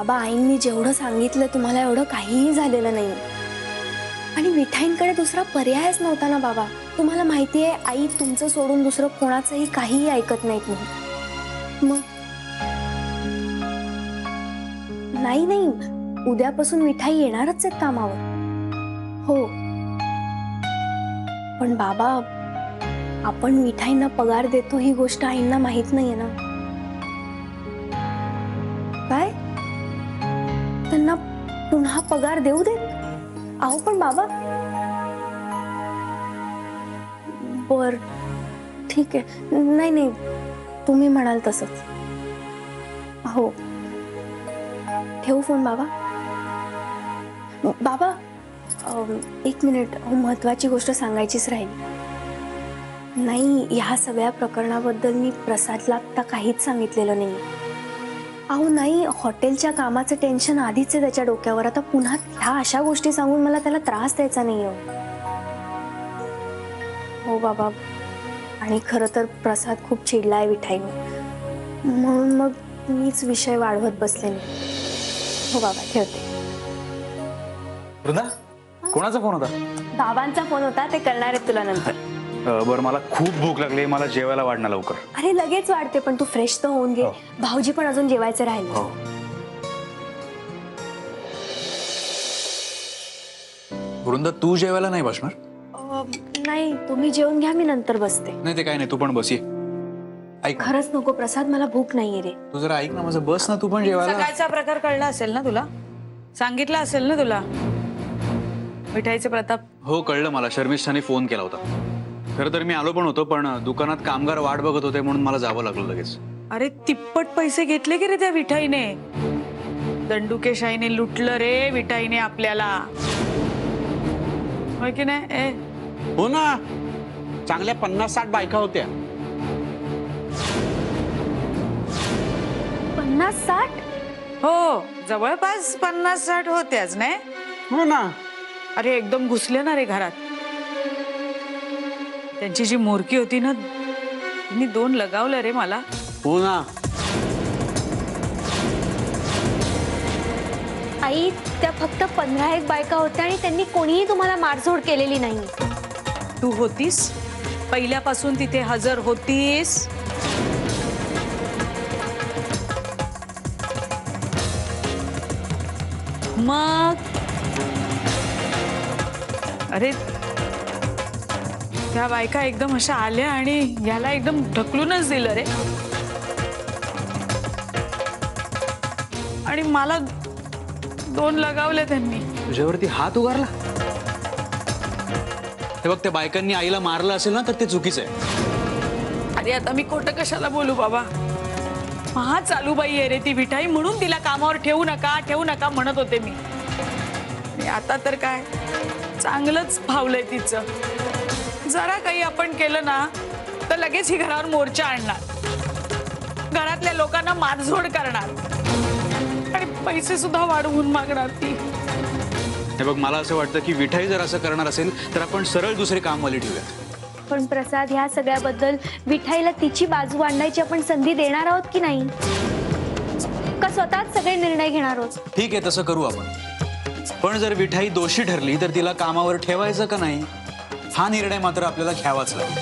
बाबा आईंनी जेवढं सांगितलं तुम्हाला एवढं काहीही झालेलं नाही आणि विठाईंकडे दुसरा पर्यायच नव्हता ना बाबा. तुम्हाला माहिती आहे आई तुमचं सोडून दुसरं कोणाचंही काहीही ऐकत नाहीत म्हणून. मग नाही नाही, उद्यापासून विठाई येणारच आहेत कामावर. हो पण बाबा आपण विठाईंना पगार देतो ही गोष्ट आईंना माहित नाहीये ना. काय त्यांना पुन्हा पगार देऊ देत? अहो पण बाबा. बर ठीक आहे, नाही नाही तुम्ही म्हणाल तसंच. हो ठेवू फोन बाबा. बाबा एक मिनिट, महत्वाची गोष्ट सांगायचीच राहिली. नाही ह्या सगळ्या प्रकरणाबद्दल मी प्रसादला आता काहीच सांगितलेलं नाही. अहो नाही, हॉटेलच्या कामाचं टेन्शन आधीच आहे त्याच्या डोक्यावर. आता पुन्हा ह्या अशा गोष्टी सांगून मला त्याला त्रास द्यायचा नाही. हो बाबा, आणि खरं तर प्रसाद खूप चिडलाय विठाईने म्हणून मग मीच विषय वाढवत बसले नाही. हो बाबा ठेवते. वृंदा कोणाचा फोन होता? बाबांचा फोन होता, ते करणार आहेत तुला नंतर. बरं मला खूप भूक लागली, मला जेवायला वाढणार लवकर. अरे लगेच वाढते, पण तू फ्रेश तर होऊन घे. भाऊजी पण अजून जेवायचे राहिले. हो. वृंदा तू जेवायला नाही बसणार? नाही तुम्ही जेवून घ्या, मी नंतर बसते. नाही ते काय नाही, तू पण बस. ये ऐक. खरंच नको प्रसाद, मला भूक नाहीये रे. तू जरा ऐक ना माझं, बस ना तू पण जेवायला. सकाळचा प्रकार कळला असेल ना तुला? सांगितलं असेल ना तुला मिठाईचे प्रताप? हो कळलं मला, शर्मिष्ठाने फोन केला होता. खरं तर मी आलो पण होतो, पण दुकानात कामगार वाट बघत होते म्हणून मला जावं लागलं लगेच. अरे तिप्पट पैसे घेतले की रे त्या विठाईने. दंडुकेशाहीने लुटलं रे विठाईने आपल्याला, होय की नाही? हो ना, चांगल्या 50-60 बायका होत्या. 50-60? हो जवळपास 50-60 होत्याच नाही. हो ना. अरे एकदम घुसले ना रे घरात. त्यांची जी मोरकी होती ना, तिने 2 लगावलं रे मला. हो ना. आई त्या फक्त 15 बायका होत्या आणि त्यांनी कोणीही तुम्हाला मारझोड केलेली नाही. तू होतीस पहिल्यापासून तिथे हजर होतीस. मग अरे त्या बायका एकदम अशा आल्या आणि याला एकदम ढकलूनच दिलं रे. आणि मला 2 लगावले त्यांनी. तुझ्यावरती हात उगारला? हे बघ, त्या बायकांनी आईला मारलं असेल ना तर ते चुकीचं आहे. अरे आता मी खोटं कशाला बोलू बाबा. महा चालूबाई आहे रे ती विठाई, म्हणून तिला कामावर ठेवू नका म्हणत होते मी. आणि आता तर काय चांगलंच फावलंय तिचं. जरा काही आपण केलं ना तर लगेच ही घरावर मोर्चा आणणार, घरातल्या लोकांना मारझोड करणार आणि पैसे सुद्धा वाढवून मागणार ती. हे बघ, मला असं वाटतं की विठाई जर असं करणार असेल तर आपण सरळ दुसरी कामवाली ठेवूया. पण प्रसाद, ह्या सगळ्याबद्दल विठाईला तिची बाजू मांडायची आपण संधी देणार आहोत की नाही? का स्वतःच सगळे निर्णय घेणार आहोत? ठीक आहे, तसं करू आपण. पण जर विठाई दोषी ठरली तर तिला कामावर ठेवायचं का नाही, हा निर्णय मात्र आपल्याला घ्यावाच लागेल.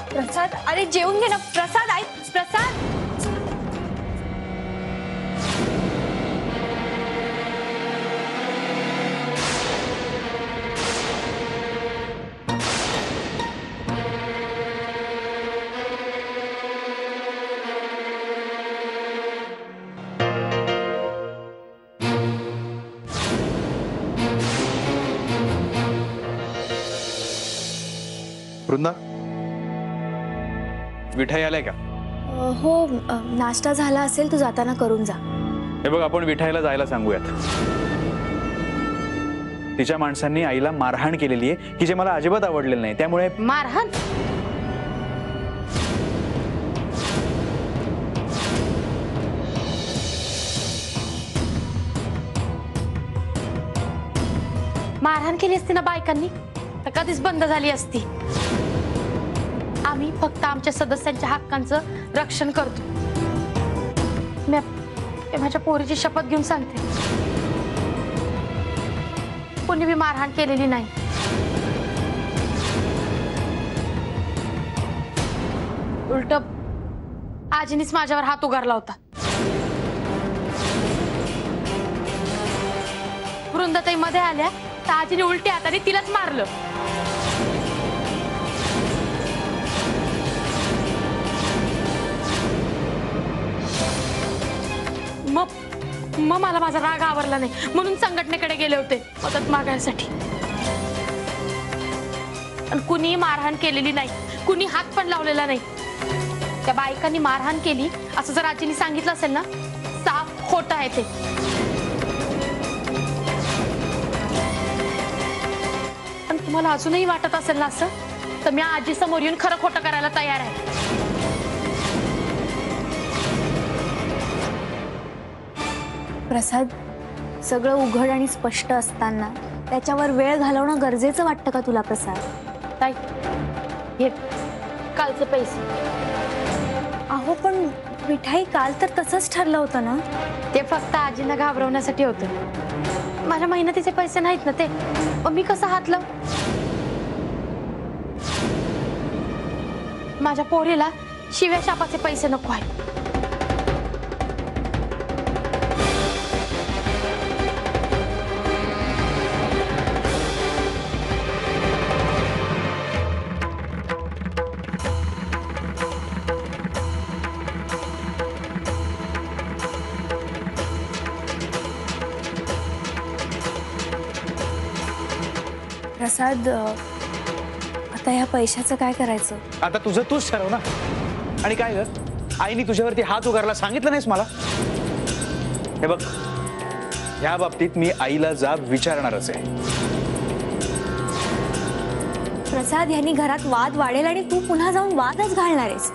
प्रसाद अरे जेवून घे ना. प्रसाद ऐक. प्रसाद वृंदा, विठाई आलाय का? हो नाश्ता झाला असेल, तू जाताना करून जा. हे बघ, आपण विठाईला जायला सांगूयात. तिच्या माणसांनी आईला मारहाण केलेली आहे की जे मला अजिबात आवडलेलं नाही. त्यामुळे मारहाण? मारहाण केली असती ना बायकांनी तर कधीच बंद झाली असती. आम्ही फक्त आमच्या सदस्यांच्या हक्कांचं रक्षण करतो. मी माझ्या पोरीची शपथ घेऊन सांगते, कोणी बी मारहाण केलेली नाही. उलट आजीनीच माझ्यावर हात उगारला होता. वृंदाताई मध्ये आल्या तर आजीने उलटी हाताने तिलाच मारलं. मग मला माझा राग आवरला नाही म्हणून संघटनेकडे गेले होते मदत मागायसाठी. आणि कुणी मारहाण केलेली नाही, कुणी हात पण लावलेला नाही. त्या बायकांनी मारहाण केली असं जर आजीने सांगितलं असेल ना, साफ खोटं आहे ते. पण तुम्हाला अजूनही वाटत असेल ना असं, तर मी आजी समोर येऊन खरं खोटं करायला तयार आहे. प्रसाद, सगळं उघड आणि स्पष्ट असताना त्याच्यावर वेळ घालवणं गरजेचं वाटतं का तुला प्रसाद? ताई, हे कालचे पैसे. अहो पण मिठाई काल तर तसंच ठरलं होतं ना. ते फक्त आजींना घाबरवण्यासाठी होतं. माझ्या मेहनतीचे पैसे नाहीत ना ते, मग मी कसं हात लावू? माझ्या पोरीला शिव्या शापाचे पैसे नको आहेत. प्रसाद, आता ह्या पैशाचं काय करायचं? आता तुझं तूच ठरव ना. आणि काय ग, आईने तुझ्यावरती हात उगारला सांगितलं नाहीस मला? हे बघ, ह्या बाबतीत मी आईला जाब विचारणारच आहे. प्रसाद, ह्यांनी घरात वाद वाढेल आणि तू पुन्हा जाऊन वादच घालणार आहेस.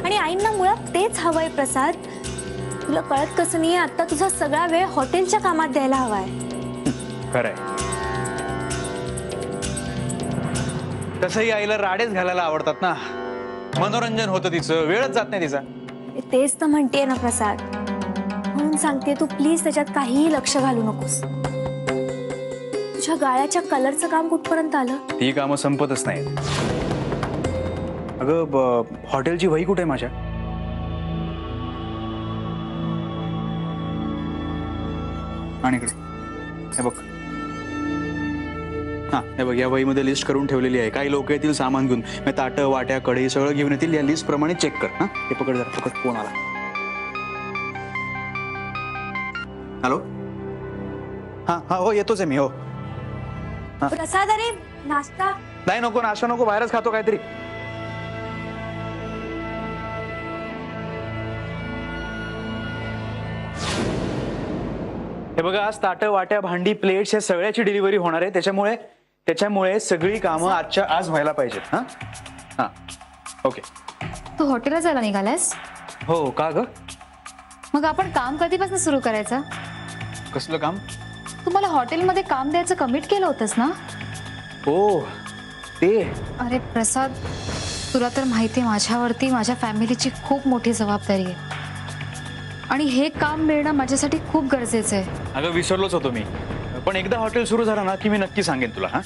आणि आईंना मुळात तेच हवंय प्रसाद. तुला कळत कसं नाहीये, आता तुझा सगळा वेळ हॉटेलच्या कामात द्यायला हवाय. खरंय. तसंही आईला राडेच घालायला आवडतात ना. मनोरंजन होतं तिचं, वेळच जात नाही तिचा. तेच तर म्हणतेय ना प्रसाद, म्हणून सांगते तू प्लीज त्याच्यात काहीही लक्ष घालू नकोस. तुझ्या गाळ्याच्या कलरचं काम कुठपर्यंत आलं? ती कामं संपतच नाहीत. अगं, हॉटेलची वही कुठे आहे माझ्या? आणि इकडे हे बघ. हा, हे बघ, या वहीमध्ये लिस्ट करून ठेवलेली आहे. काही लोक येतील सामान घेऊन, मी ताटं वाट्या कढई सगळं घेऊन येतील. या लिस्ट प्रमाणे चेक कर. हा, हे पकड जरा, पकड. फोन आला. हॅलो. हा हा, हो येतोच आहे मी. हो. प्रसाद, अरे नाश्ता. नाही, नको नाश्ता नको, बाहेरच खातो काहीतरी. हे बघा, आज ताटं वाट्या भांडी प्लेट्स या सगळ्याची डिलिव्हरी होणार आहे. त्याच्यामुळे सगळी कामं आजच्या आज व्हायला पाहिजेत. हा हा, ओके. तू हॉटेलला जायला निघालायस? हो का ग? मग आपण काम कधीपासून सुरू करायचं? कसलं काम? तू मला हॉटेलमध्ये काम द्यायचं कमिट केलं होतंस ना? हो ते. अरे प्रसाद, तुला तर माहिती आहे माझ्यावरती माझ्या फॅमिलीची खूप मोठी जबाबदारी आहे आणि हे काम मिळणं माझ्यासाठी खूप गरजेचं आहे. अगं, विसरलोच होतो मी. पण एकदा हॉटेल सुरू झालं ना की मी नक्की सांगेन तुला. हा,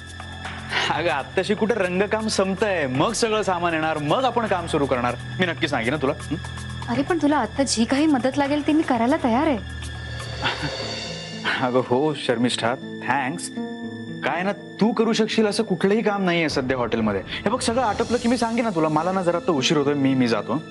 अगं आत्ताशी कुठे रंगकाम संपतंय, मग सगळं सामान येणार, मग आपण काम सुरू करणार. मी नक्की सांगेन ना तुला. अरे पण तुला आता जी काही मदत लागेल ती मी करायला तयार आहे. अगं हो शर्मिष्ठा, थँक्स. काय ना, तू करू शकशील असं कुठलंही काम नाहीये सध्या हॉटेलमध्ये. हे बघ, सगळं आटपलं की मी सांगेन ना तुला. मला ना जरा तो उशीर होतोय, मी जातो.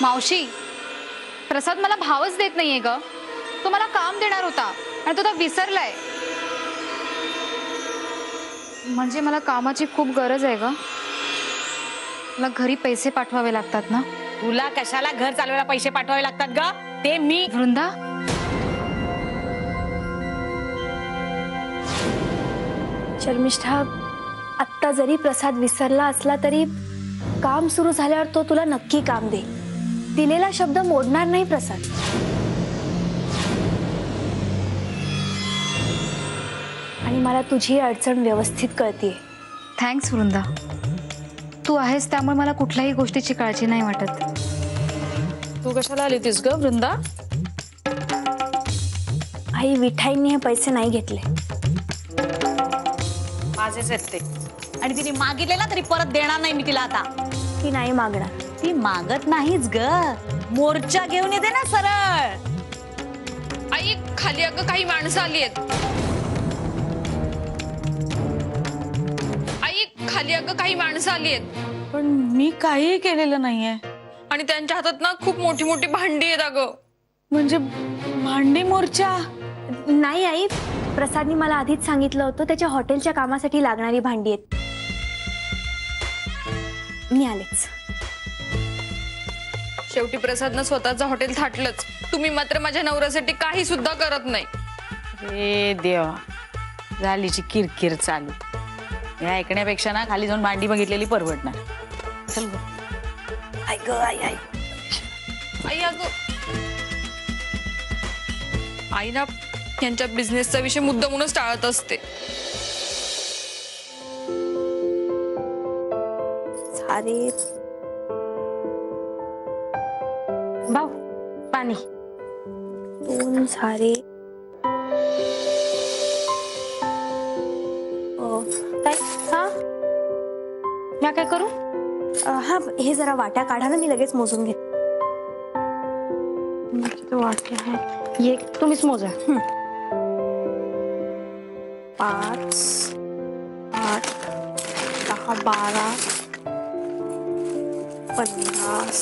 मावशी, प्रसाद मला भावच देत नाहीये ग. तो मला काम देणार होता आणि तो विसरलाय. म्हणजे मला कामाची खूप गरज आहे ग. मला घरी पैसे पाठवावे लागतात ना. तुला कशाला घर चालवायला पैसे पाठवावे लागतात ग? ते मी. वृंदा, शर्मिष्ठा, आत्ता जरी प्रसाद विसरला असला तरी काम सुरू झाल्यावर तो तुला नक्की काम दे. दिलेला शब्द मोडणार नाही प्रसाद. आणि मला तुझी अडचण व्यवस्थित कळतीये. थँक्स वृंदा. तू आहेस त्यामुळे मला कुठल्याही गोष्टीची काळजी नाही वाटत. तू कशाला आली तीस ग वृंदा? आई, विठाईंनी हे पैसे नाही घेतले. माझेच आहेत ते. आणि तिने मागितले ना तरी परत देणार नाही मी तिला आता. ती नाही मागणार. ती मागत नाहीच ग, मोर्चा घेऊन येते ना सरळ. आई खाली अगं काही माणसं आली आहेत. आई खाली अगं काही माणसं आली आहेत. पण मी काहीही केलेलं नाहीये. आणि त्यांच्या हातात ना खूप मोठी मोठी भांडी आहेत अगं. म्हणजे भांडी मोर्चा? नाही आई, प्रसादनी मला आधीच सांगितलं होतं त्याच्या हॉटेलच्या कामासाठी लागणारी भांडी आहेत. मी आलेच. शेवटी प्रसादनं स्वतःचं हॉटेल थाटलंच. तुम्ही मात्र माझ्या नवऱ्यासाठी काही सुद्धा करत नाही. हे देवा, झालीची किरकिर चालू. हे ऐकण्यापेक्षा ना खाली जाऊन भांडी बघितलेली परवडणार. चल ग. आई ग आई. आई अगं, आई ना यांच्या बिझनेसचा विषय मुद्दामूनच टाळत असते. सारे भाऊ, पाणी 2 सारे. काय? हा, मी काय करू? हा, हे जरा वाट्या काढा ना, मी लगेच मोजून घेते. वाट्या आहेत. ये तुम्हीच मोजा. 5, 8, 10, 12, 50.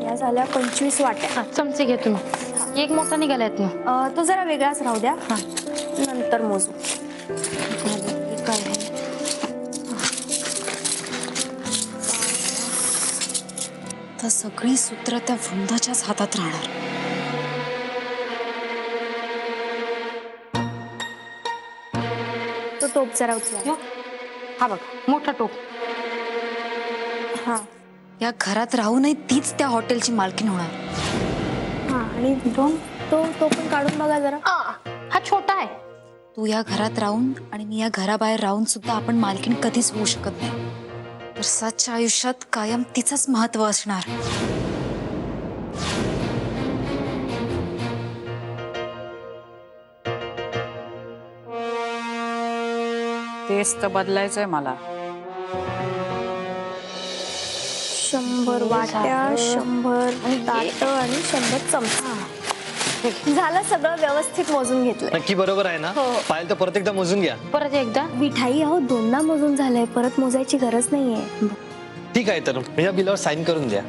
या झाल्या 25 वाट्या. चमचे घे तुम्ही. एक मोठा निघालायत ना. तो जरा वेगळाच राहू द्या. नंतर मोजू. तर सगळी सूत्र त्या वृंदाच्याच हातात राहणार. तो टोप जरा उचला. हा बघ, मोठा टोप. हा या घरात राहूनही तीच त्या हॉटेलची मालकीण होणार. हा, आणि तो पण काढून बघा जरा. हा छोटा आहे. तू या घरात राहून आणि मी या घराबाहेर राहून सुद्धा आपण मालकीण कधीच होऊ शकत नाही. प्रसादच्या आयुष्यात कायम तिचंच महत्व असणार. तेच तर बदलायचंय मला. 100 वाट्या, 100 ताटं आणि 100 चमचा. झालं, सगळं व्यवस्थित मोजून घेतलंय. नक्की बरोबर आहे ना? पाहिलं तर परत एकदा मोजून घ्या. परत एकदा. मिठाई अहो 2दा मोजून झालंय, परत मोजायची गरज नाहीये. ठीक आहे, तर या बिलावर साईन करून द्या.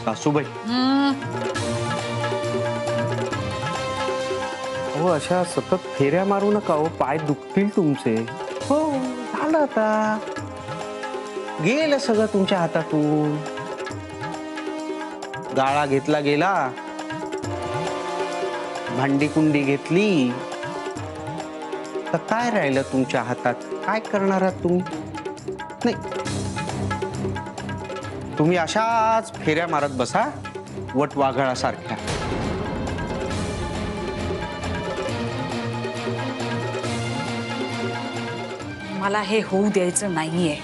सासूबाई, हो अशा सतत फेऱ्या मारू नका हो, पाय दुखतील तुमचे. हो झालं, आता गेलं सगळं तुमच्या हातातून. गाळा घेतला गेला, भांडी कुंडी घेतली, तर काय राहिलं तुमच्या हातात? काय करणार आहात तुम्ही? नाही, तुम्ही अशाच फेऱ्या मारत बसा वटवाघळासारख्या. मला हे होऊ द्यायचं नाहीये.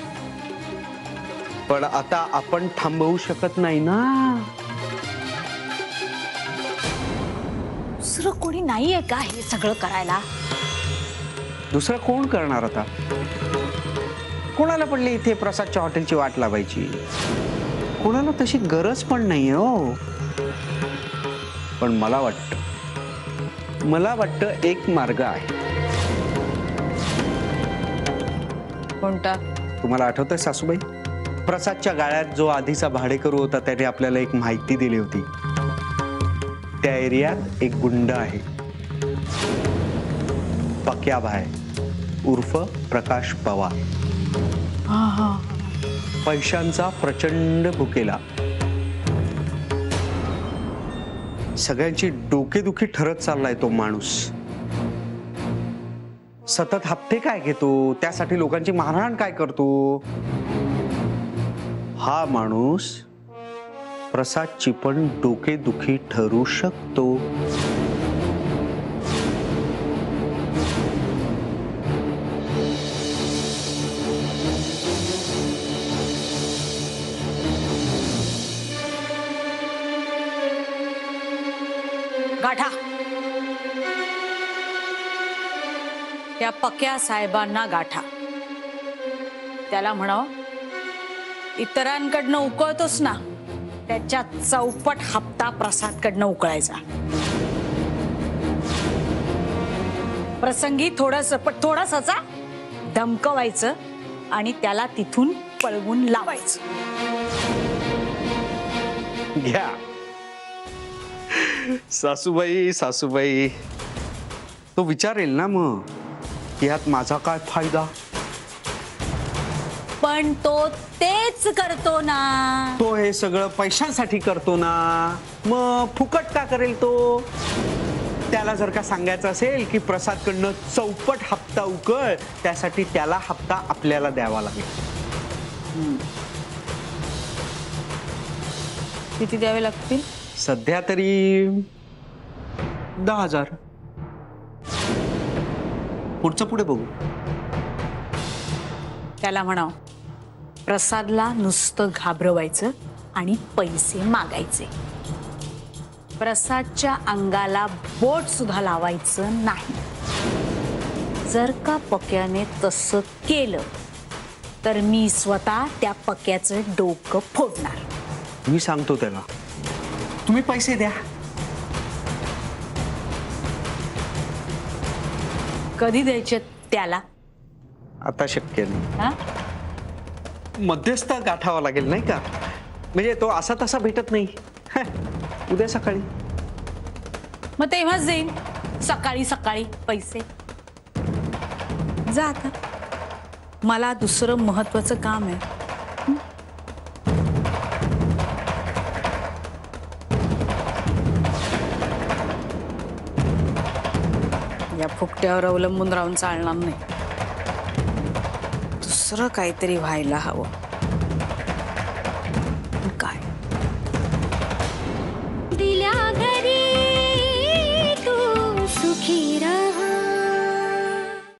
पण आता आपण थांबवू शकत नाही ना. दुसरं कोणी नाहीये का हे सगळं करायला? दुसरं कोण करणार आता? कोणाला पडली इथे प्रसादच्या हॉटेलची वाट लावायची? कोणाला तशी गरज पण नाही हो. पण मला वाटतं एक मार्ग आहे. कोणता? तुम्हाला आठवतंय सासूबाई, प्रसादच्या गाळ्यात जो आधीचा भाडेकरू होता त्याने आपल्याला एक माहिती दिली होती. त्या एरियात एक गुंड आहे, पक्या भाय उर्फ प्रकाश पवार. पैशांचा प्रचंड भुकेला. सगळ्यांची डोकेदुखी ठरत चाललाय तो माणूस. सतत हप्ते काय घेतो, त्यासाठी लोकांची मारहाण काय करतो. हा माणूस प्रसादची पण डोकेदुखी ठरू शकतो. गाठा त्या पक्या साहेबांना, गाठा. त्याला म्हणाव, इतरांकडनं उकळतोस ना, त्याच्या चौपट हप्ता प्रसादकडनं उकळायचा. प्रसंगी थोडासा धमकवायचं आणि त्याला तिथून पळवून लावायचं. घ्या सासूबाई, सासूबाई तो विचारेल ना मग, यात माझा काय फायदा. पण तो तेच करतो ना. तो हे सगळं पैशांसाठी करतो ना, मग फुकट का करेल तो. त्याला जर का सांगायचं असेल की प्रसादकडनं चौपट हप्ता उकळ, त्यासाठी त्याला हप्ता आपल्याला द्यावा लागेल. किती द्यावे लागतील? सध्या तरी 10,000. पुढचं पुढे बघू. त्याला म्हणाव, प्रसादला नुसतं घाबरवायचं आणि पैसे मागायचे. प्रसादच्या अंगाला बोट सुद्धा लावायचं नाही. जर का पक्याने तसं केलं तर मी स्वतः त्या पक्याचं डोकं फोडणार. मी सांगतो त्याला, तुम्ही पैसे द्या. कधी द्यायचे त्याला? आता शक्य नाही. हा? मध्यस्थ गाठावा लागेल नाही का, म्हणजे तो असा तसा भेटत नाही. उद्या सकाळी. मग तेव्हाच देईन, सकाळी सकाळी पैसे. जा आता, मला दुसरं महत्वाचं काम आहे. या फुकट्यावर अवलंबून राहून चालणार नाही. दुसरं काहीतरी व्हायला हवं.